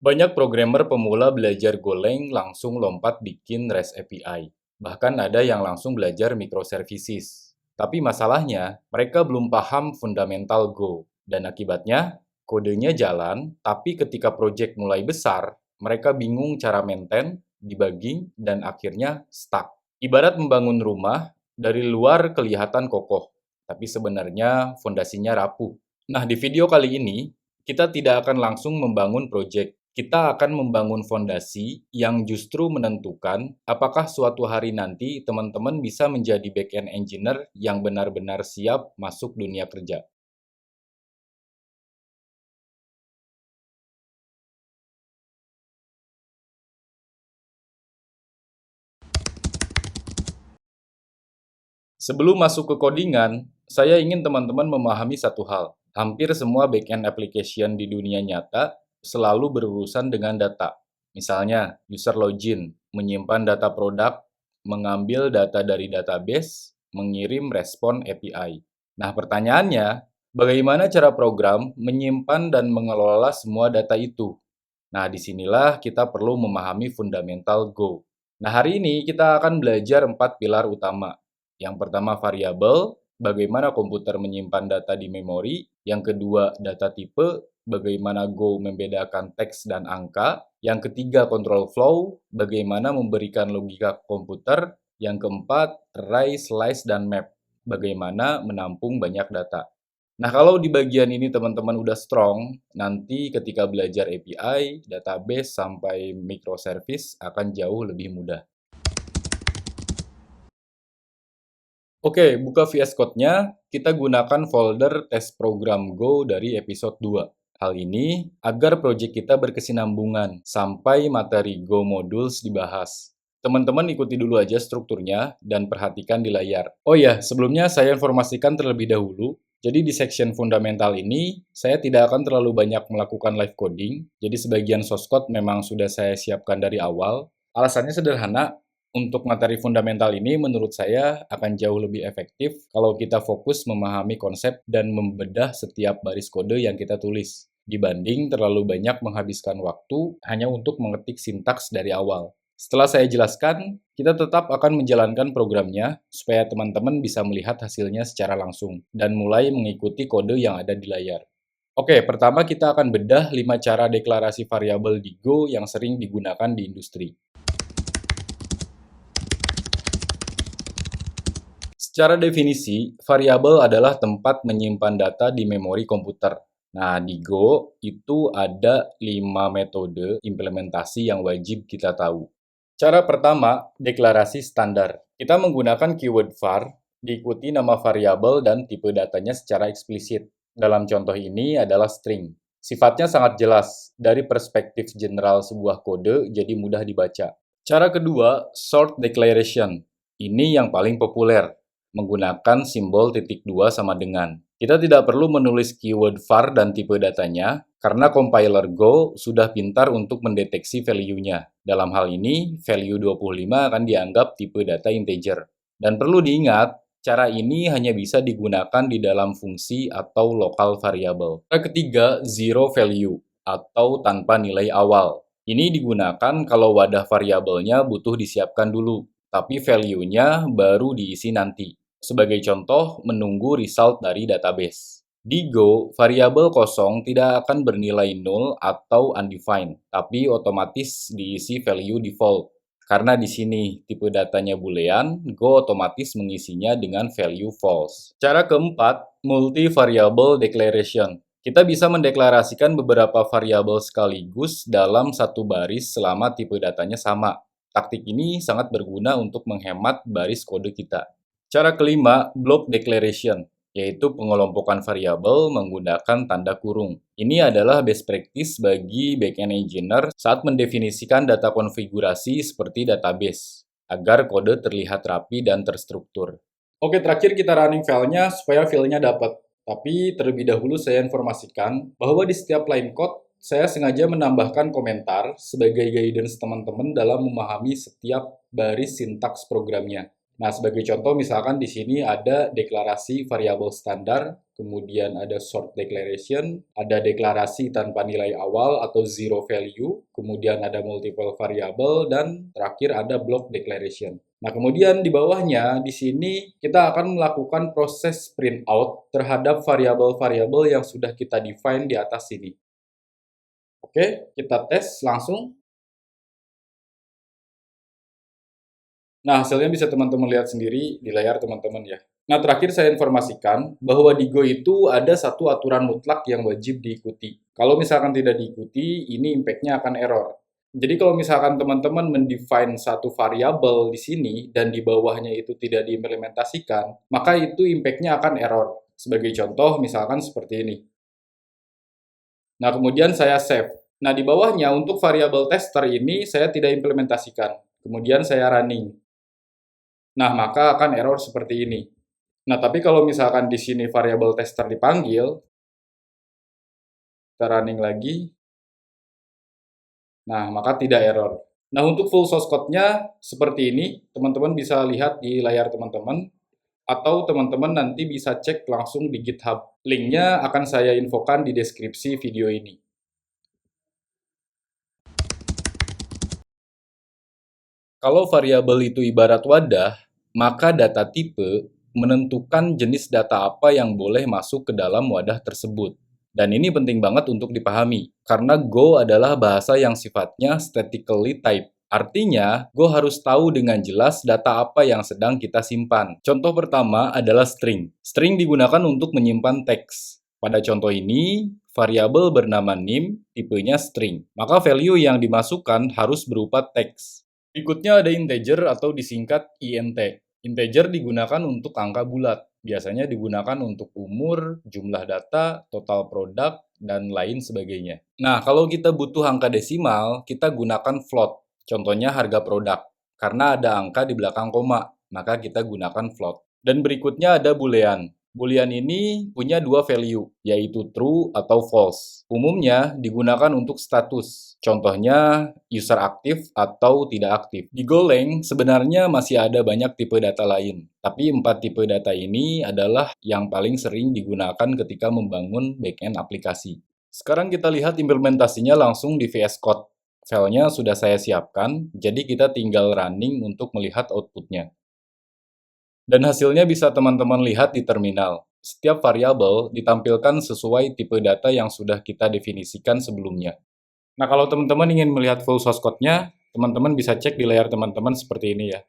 Banyak programmer pemula belajar Golang langsung lompat bikin REST API. Bahkan ada yang langsung belajar microservices. Tapi masalahnya, mereka belum paham fundamental Go. Dan akibatnya, kodenya jalan, tapi ketika project mulai besar, mereka bingung cara maintain, debugging, dan akhirnya stuck. Ibarat membangun rumah, dari luar kelihatan kokoh, tapi sebenarnya fondasinya rapuh. Nah, di video kali ini, kita tidak akan langsung membangun project. Kita akan membangun fondasi yang justru menentukan apakah suatu hari nanti teman-teman bisa menjadi back-end engineer yang benar-benar siap masuk dunia kerja. Sebelum masuk ke codingan, saya ingin teman-teman memahami satu hal. Hampir semua back-end application di dunia nyata selalu berurusan dengan data. Misalnya, user login, menyimpan data produk, mengambil data dari database, mengirim respon API. Nah, pertanyaannya, bagaimana cara program menyimpan dan mengelola semua data itu? Nah, disinilah kita perlu memahami fundamental Go. Nah, hari ini kita akan belajar 4 pilar utama. Yang pertama variabel, bagaimana komputer menyimpan data di memori. Yang kedua data tipe, bagaimana Go membedakan teks dan angka. Yang ketiga control flow, bagaimana memberikan logika komputer. Yang keempat array, slice, dan map, bagaimana menampung banyak data. Nah, kalau di bagian ini teman-teman udah strong, nanti ketika belajar API, database, sampai microservice akan jauh lebih mudah. Oke, buka VS Code-nya, kita gunakan folder tes program Go dari episode 2. Hal ini agar proyek kita berkesinambungan sampai materi Go modules dibahas. Teman-teman ikuti dulu aja strukturnya dan perhatikan di layar. Oh ya, sebelumnya saya informasikan terlebih dahulu. Jadi di section fundamental ini, saya tidak akan terlalu banyak melakukan live coding. Jadi sebagian source code memang sudah saya siapkan dari awal. Alasannya sederhana, untuk materi fundamental ini menurut saya akan jauh lebih efektif kalau kita fokus memahami konsep dan membedah setiap baris kode yang kita tulis, dibanding terlalu banyak menghabiskan waktu hanya untuk mengetik sintaks dari awal. Setelah saya jelaskan, kita tetap akan menjalankan programnya supaya teman-teman bisa melihat hasilnya secara langsung dan mulai mengikuti kode yang ada di layar. Oke, pertama kita akan bedah 5 cara deklarasi variabel di Go yang sering digunakan di industri. Secara definisi, variabel adalah tempat menyimpan data di memori komputer. Nah, di Go itu ada 5 metode implementasi yang wajib kita tahu. Cara pertama, deklarasi standar. Kita menggunakan keyword var, diikuti nama variabel dan tipe datanya secara eksplisit. Dalam contoh ini adalah string. Sifatnya sangat jelas, dari perspektif general sebuah kode jadi mudah dibaca. Cara kedua, short declaration. Ini yang paling populer, menggunakan simbol titik dua sama dengan. Kita tidak perlu menulis keyword var dan tipe datanya, karena compiler Go sudah pintar untuk mendeteksi value-nya. Dalam hal ini, value 25 akan dianggap tipe data integer. Dan perlu diingat, cara ini hanya bisa digunakan di dalam fungsi atau lokal variable. Cara ketiga, zero value, atau tanpa nilai awal. Ini digunakan kalau wadah variabelnya butuh disiapkan dulu, tapi value-nya baru diisi nanti. Sebagai contoh, menunggu result dari database. Di Go, variabel kosong tidak akan bernilai null atau undefined, tapi otomatis diisi value default. Karena di sini tipe datanya boolean, Go otomatis mengisinya dengan value false. Cara keempat, multi-variable declaration. Kita bisa mendeklarasikan beberapa variabel sekaligus dalam satu baris selama tipe datanya sama. Taktik ini sangat berguna untuk menghemat baris kode kita. Cara kelima, block declaration, yaitu pengelompokan variabel menggunakan tanda kurung. Ini adalah best practice bagi backend engineer saat mendefinisikan data konfigurasi seperti database, agar kode terlihat rapi dan terstruktur. Oke, terakhir kita running filenya supaya filenya dapat. Tapi terlebih dahulu saya informasikan bahwa di setiap line code, saya sengaja menambahkan komentar sebagai guidance teman-teman dalam memahami setiap baris sintaks programnya. Nah, sebagai contoh misalkan di sini ada deklarasi variabel standar, kemudian ada short declaration, ada deklarasi tanpa nilai awal atau zero value, kemudian ada multiple variable, dan terakhir ada block declaration. Nah, kemudian di bawahnya, di sini kita akan melakukan proses print out terhadap variabel-variabel yang sudah kita define di atas sini. Oke, kita tes langsung. Nah, hasilnya bisa teman-teman lihat sendiri di layar teman-teman ya. Nah, terakhir saya informasikan bahwa di Go itu ada satu aturan mutlak yang wajib diikuti. Kalau misalkan tidak diikuti, ini impact-nya akan error. Jadi kalau misalkan teman-teman mendefine satu variabel di sini dan di bawahnya itu tidak diimplementasikan, maka itu impact-nya akan error. Sebagai contoh, misalkan seperti ini. Nah, kemudian saya save. Nah, di bawahnya untuk variabel tester ini saya tidak implementasikan. Kemudian saya running. Nah, maka akan error seperti ini. Nah, tapi kalau misalkan di sini variabel tester dipanggil, kita running lagi, nah, maka tidak error. Nah, untuk full source code-nya seperti ini, teman-teman bisa lihat di layar teman-teman, atau teman-teman nanti bisa cek langsung di GitHub. Linknya akan saya infokan di deskripsi video ini. Kalau variabel itu ibarat wadah, maka data tipe menentukan jenis data apa yang boleh masuk ke dalam wadah tersebut. Dan ini penting banget untuk dipahami, karena Go adalah bahasa yang sifatnya statically typed. Artinya, Go harus tahu dengan jelas data apa yang sedang kita simpan. Contoh pertama adalah string. String digunakan untuk menyimpan teks. Pada contoh ini, variabel bernama name, tipenya string. Maka value yang dimasukkan harus berupa teks. Berikutnya ada integer atau disingkat int. Integer digunakan untuk angka bulat. Biasanya digunakan untuk umur, jumlah data, total produk, dan lain sebagainya. Nah, kalau kita butuh angka desimal, kita gunakan float. Contohnya harga produk. Karena ada angka di belakang koma, maka kita gunakan float. Dan berikutnya ada boolean. Boolean ini punya dua value, yaitu true atau false. Umumnya digunakan untuk status. Contohnya user aktif atau tidak aktif. Di Golang sebenarnya masih ada banyak tipe data lain. Tapi 4 tipe data ini adalah yang paling sering digunakan ketika membangun backend aplikasi. Sekarang kita lihat implementasinya langsung di VS Code. Filenya sudah saya siapkan, jadi kita tinggal running untuk melihat outputnya. Dan hasilnya bisa teman-teman lihat di terminal. Setiap variabel ditampilkan sesuai tipe data yang sudah kita definisikan sebelumnya. Nah, kalau teman-teman ingin melihat full source code-nya, teman-teman bisa cek di layar teman-teman seperti ini ya.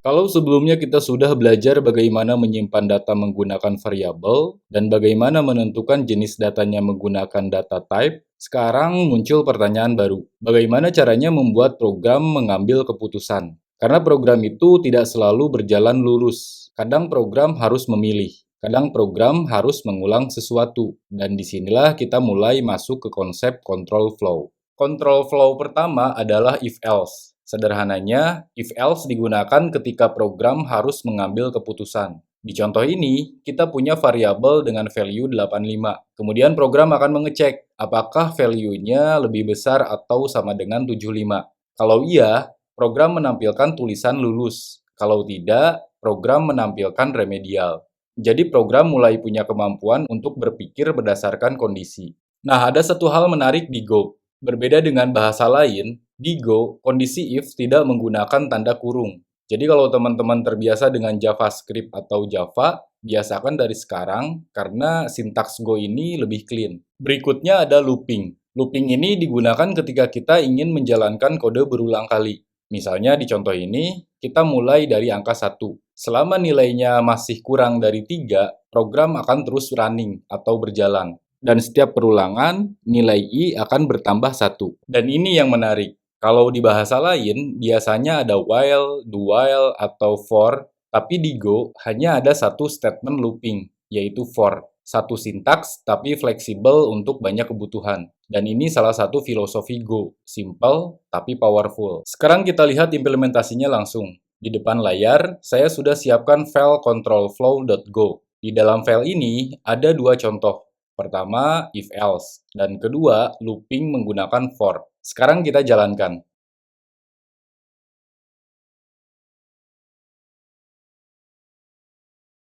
Kalau sebelumnya kita sudah belajar bagaimana menyimpan data menggunakan variabel dan bagaimana menentukan jenis datanya menggunakan data type, sekarang muncul pertanyaan baru. Bagaimana caranya membuat program mengambil keputusan? Karena program itu tidak selalu berjalan lurus. Kadang program harus memilih, kadang program harus mengulang sesuatu. Dan disinilah kita mulai masuk ke konsep control flow. Control flow pertama adalah if-else. Sederhananya, if-else digunakan ketika program harus mengambil keputusan. Di contoh ini, kita punya variabel dengan value 85. Kemudian program akan mengecek apakah value-nya lebih besar atau sama dengan 75. Kalau iya, program menampilkan tulisan lulus. Kalau tidak, program menampilkan remedial. Jadi program mulai punya kemampuan untuk berpikir berdasarkan kondisi. Nah, ada satu hal menarik di Go. Berbeda dengan bahasa lain, di Go, kondisi if tidak menggunakan tanda kurung. Jadi kalau teman-teman terbiasa dengan JavaScript atau Java, biasakan dari sekarang karena sintaks Go ini lebih clean. Berikutnya ada looping. Looping ini digunakan ketika kita ingin menjalankan kode berulang kali. Misalnya di contoh ini, kita mulai dari angka 1. Selama nilainya masih kurang dari 3, program akan terus running atau berjalan. Dan setiap perulangan, nilai I akan bertambah 1. Dan ini yang menarik. Kalau di bahasa lain, biasanya ada while, do while, atau for, tapi di Go hanya ada satu statement looping, yaitu for. Satu sintaks, tapi fleksibel untuk banyak kebutuhan. Dan ini salah satu filosofi Go, simple tapi powerful. Sekarang kita lihat implementasinya langsung. Di depan layar, saya sudah siapkan file controlflow.go. Di dalam file ini, ada dua contoh. Pertama, if else, dan kedua, looping menggunakan for. Sekarang kita jalankan.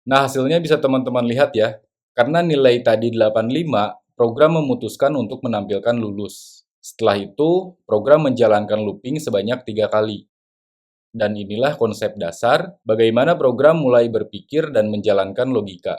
Nah, hasilnya bisa teman-teman lihat ya. Karena nilai tadi 85, program memutuskan untuk menampilkan lulus. Setelah itu, program menjalankan looping sebanyak 3 kali. Dan inilah konsep dasar bagaimana program mulai berpikir dan menjalankan logika.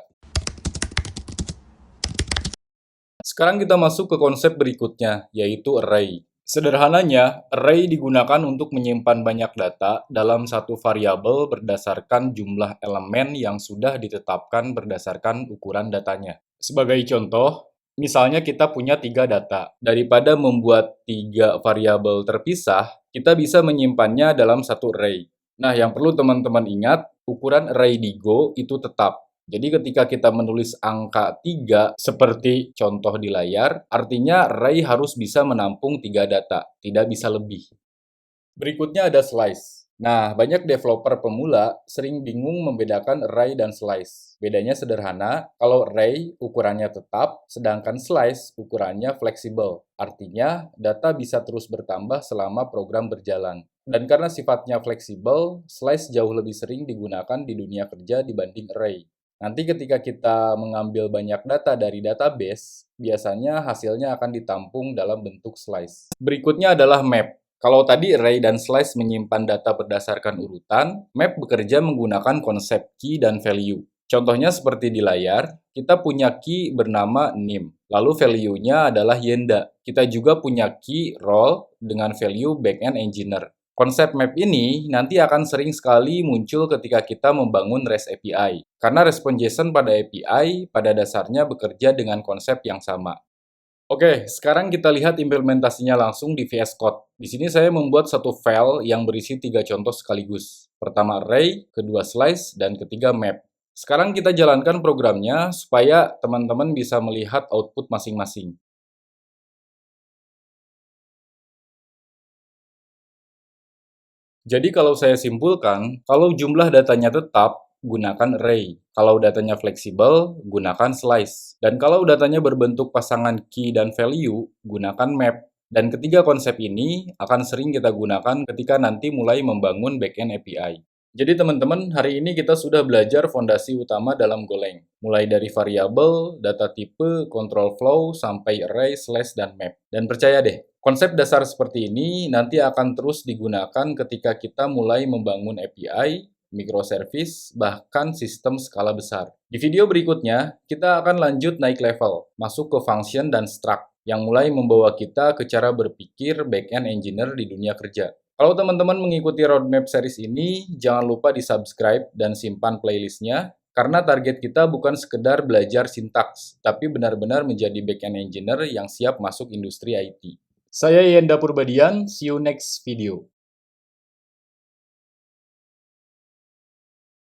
Sekarang kita masuk ke konsep berikutnya, yaitu array. Sederhananya, array digunakan untuk menyimpan banyak data dalam satu variabel berdasarkan jumlah elemen yang sudah ditetapkan berdasarkan ukuran datanya. Sebagai contoh, misalnya kita punya 3 data. Daripada membuat 3 variabel terpisah, kita bisa menyimpannya dalam satu array. Nah, yang perlu teman-teman ingat, ukuran array di Go itu tetap. Jadi ketika kita menulis angka 3 seperti contoh di layar, artinya array harus bisa menampung 3 data, tidak bisa lebih. Berikutnya ada slice. Nah, banyak developer pemula sering bingung membedakan array dan slice. Bedanya sederhana, kalau array ukurannya tetap, sedangkan slice ukurannya fleksibel. Artinya, data bisa terus bertambah selama program berjalan. Dan karena sifatnya fleksibel, slice jauh lebih sering digunakan di dunia kerja dibanding array. Nanti ketika kita mengambil banyak data dari database, biasanya hasilnya akan ditampung dalam bentuk slice. Berikutnya adalah map. Kalau tadi array dan slice menyimpan data berdasarkan urutan, map bekerja menggunakan konsep key dan value. Contohnya seperti di layar, kita punya key bernama nim, lalu value-nya adalah Yenda. Kita juga punya key role dengan value backend engineer. Konsep map ini nanti akan sering sekali muncul ketika kita membangun REST API, karena respon JSON pada API pada dasarnya bekerja dengan konsep yang sama. Oke, sekarang kita lihat implementasinya langsung di VS Code. Di sini saya membuat satu file yang berisi 3 contoh sekaligus. Pertama array, kedua slice, dan ketiga map. Sekarang kita jalankan programnya supaya teman-teman bisa melihat output masing-masing. Jadi kalau saya simpulkan, kalau jumlah datanya tetap, gunakan array. Kalau datanya fleksibel, gunakan slice. Dan kalau datanya berbentuk pasangan key dan value, gunakan map. Dan ketiga konsep ini akan sering kita gunakan ketika nanti mulai membangun backend API. Jadi teman-teman, hari ini kita sudah belajar fondasi utama dalam Golang. Mulai dari variabel, data tipe, control flow, sampai array, slash, dan map. Dan percaya deh, konsep dasar seperti ini nanti akan terus digunakan ketika kita mulai membangun API, microservice, bahkan sistem skala besar. Di video berikutnya, kita akan lanjut naik level, masuk ke function dan struct, yang mulai membawa kita ke cara berpikir backend engineer di dunia kerja. Kalau teman-teman mengikuti roadmap series ini, jangan lupa di-subscribe dan simpan playlistnya, karena target kita bukan sekedar belajar sintaks, tapi benar-benar menjadi backend engineer yang siap masuk industri IT. Saya Yenda Purbadian, see you next video.